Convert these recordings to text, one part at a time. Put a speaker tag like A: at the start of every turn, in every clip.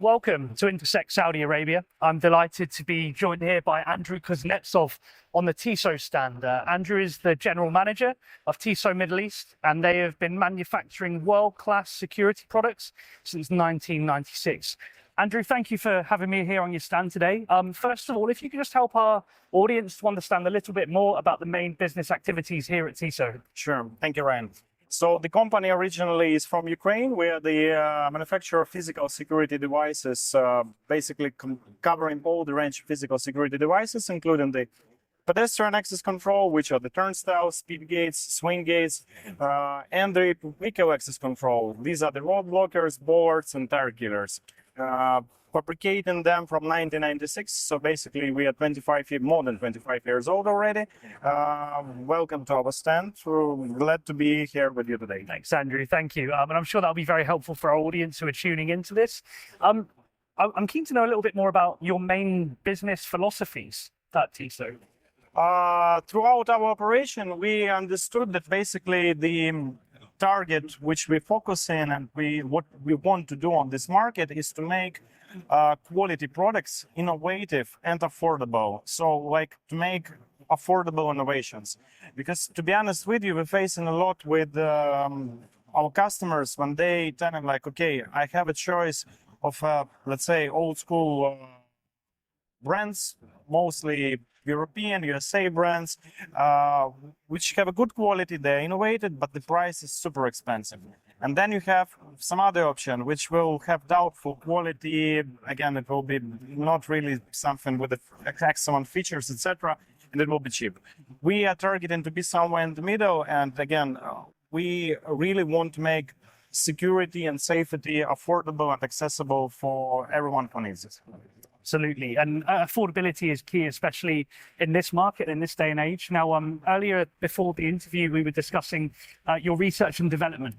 A: Welcome to Intersec Saudi Arabia. I'm delighted to be joined here by Andrew Kuznetsov on the TiSO stand. Andrew is the general manager of TiSO Middle East, and they have been manufacturing world-class security products since 1996. Andrew, thank you for having me here on your stand today. First of all, if you could just help our audience to understand a little bit more about the main business activities here at TiSO.
B: Sure. Thank you, Ryan. So the company originally is from Ukraine. We are the manufacturer of physical security devices, basically covering all the range of physical security devices, including the pedestrian access control, which are the turnstiles, speed gates, swing gates, and the vehicle access control. These are the road blockers, bollards, and tire killers. Fabricating them from 1996, so basically we are more than 25 years old already. Welcome to our stand. We're glad to be here with you today.
A: Thanks, Andrew. Thank you. And I'm sure that'll be very helpful for our audience who are tuning into this. I'm keen to know a little bit more about your main business philosophies at TiSO.
B: Throughout our operation, we understood that basically the target which we focus in and what we want to do on this market is to make quality products innovative and affordable. So like to make affordable innovations, because to be honest with you, we're facing a lot with our customers when they tell them like, okay, I have a choice of let's say old school brands, mostly European, USA brands, which have a good quality, they're innovative, but the price is super expensive. And then you have some other option, which will have doubtful quality. Again, it will be not really something with excellent features, etc., and it will be cheap. We are targeting to be somewhere in the middle, and again, we really want to make security and safety affordable and accessible for everyone who needs it.
A: Absolutely, and affordability is key, especially in this market, in this day and age. Now, earlier before the interview, we were discussing your research and development.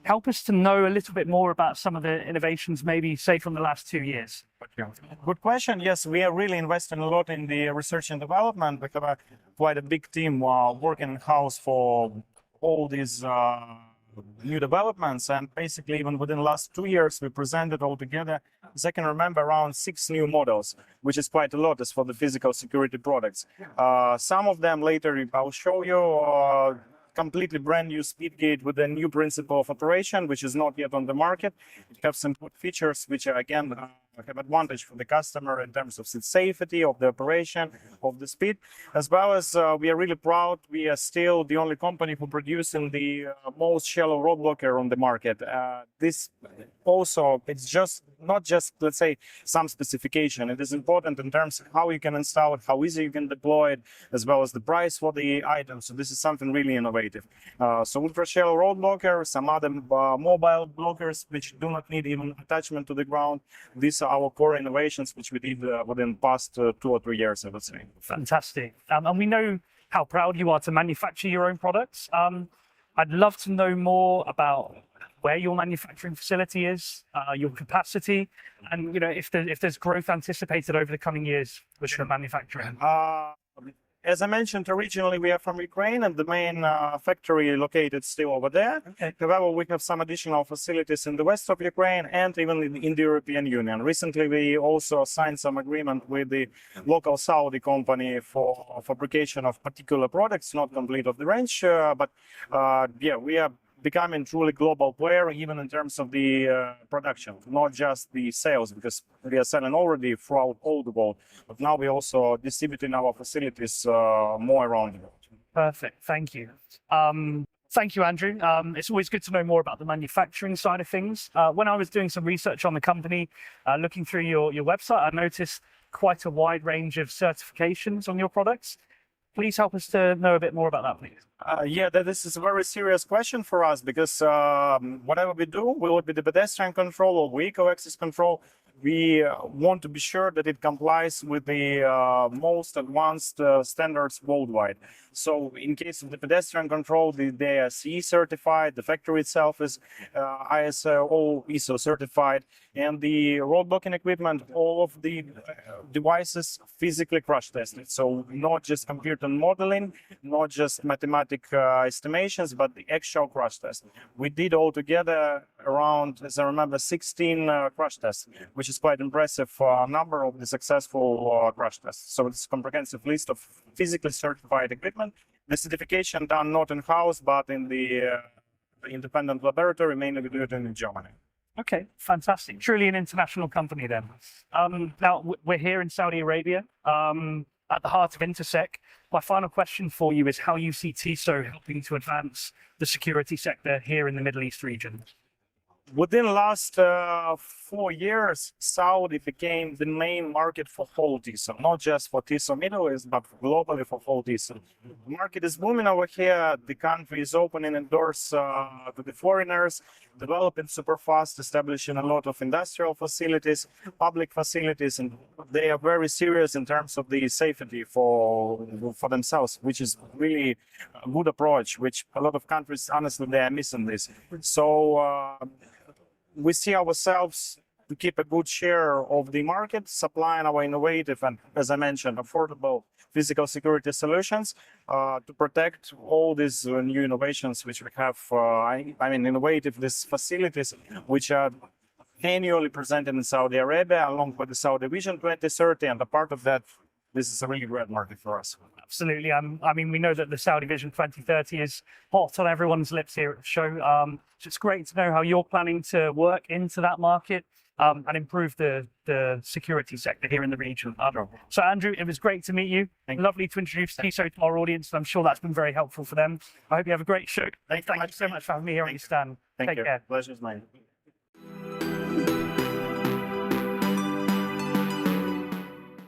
A: Help us to know a little bit more about some of the innovations, maybe say from the last 2 years.
B: Good question. Yes, we are really investing a lot in the research and development. We have quite a big team working in-house for all these new developments, and basically even within the last 2 years we presented altogether, as I can remember, around 6 new models, which is quite a lot as for the physical security products. Some of them later I'll show you, completely brand new speed gate with a new principle of operation, which is not yet on the market. It has some good features which are again have advantage for the customer in terms of its safety, of the operation, of the speed, as well as we are really proud we are still the only company who producing the most shallow road blocker on the market. This also, it's just not just, let's say, some specification. It is important in terms of how you can install it, how easy you can deploy it, as well as the price for the item. So this is something really innovative. So ultra shallow road blocker, some other mobile blockers which do not need even attachment to the ground. These are our core innovations which we did within the past 2 or 3 years, I would say.
A: Fantastic. And we know how proud you are to manufacture your own products. I'd love to know more about where your manufacturing facility is, your capacity, and if there's growth anticipated over the coming years with your manufacturing.
B: As I mentioned, originally we are from Ukraine, and the main factory located still over there.
A: Okay.
B: However, we have some additional facilities in the west of Ukraine and even in the European Union. Recently, we also signed some agreement with the local Saudi company for fabrication of particular products, not complete of the range, but yeah, we are becoming truly global player, even in terms of the production, not just the sales, because we are selling already throughout all the world, but now we also distributing our facilities more around the world.
A: Perfect, thank you. Thank you, Andrew. It's always good to know more about the manufacturing side of things. When I was doing some research on the company, looking through your website, I noticed quite a wide range of certifications on your products. Please help us to know a bit more about that, please.
B: Yeah, this is a very serious question for us, because whatever we do, will it be the pedestrian control or vehicle access control, we want to be sure that it complies with the most advanced standards worldwide. So in case of the pedestrian control, they are CE certified. The factory itself is ISO, ISO certified, and the road blocking equipment, all of the devices physically crash tested. So not just computer modeling, not just mathematical estimations, but the actual crash test. We did altogether around, as I remember, 16 crash tests, which is quite impressive number of the successful crash tests. So it's a comprehensive list of physically certified equipment. The certification done not in-house, but in the independent laboratory, mainly we do it in Germany.
A: Okay, fantastic. Truly an international company then. Now, we're here in Saudi Arabia, at the heart of Intersec. My final question for you is how you see TiSO helping to advance the security sector here in the Middle East region.
B: Within the last 4 years, Saudi became the main market for whole TiSO, not just for TiSO Middle East, but globally for whole TiSO. The market is booming over here. The country is opening doors to the foreigners, developing super fast, establishing a lot of industrial facilities, public facilities, and they are very serious in terms of the safety for themselves, which is really a good approach, which a lot of countries, honestly, they are missing this. So we see ourselves to keep a good share of the market, supplying our innovative and, as I mentioned, affordable physical security solutions to protect all these new innovations which we have. Innovative these facilities which are annually presented in Saudi Arabia, along with the Saudi Vision 2030, and a part of that, this is a really great market for us.
A: Absolutely. We know that the Saudi Vision 2030 is hot on everyone's lips here at the show. So it's great to know how you're planning to work into that market and improve the security sector here in the region. So Andrew, it was great to meet you. Lovely to introduce TiSO to our audience, and I'm sure that's been very helpful for them. I hope you have a great show. Thank you so much for having me here on your stand.
B: Take
A: care.
B: Pleasure's mine.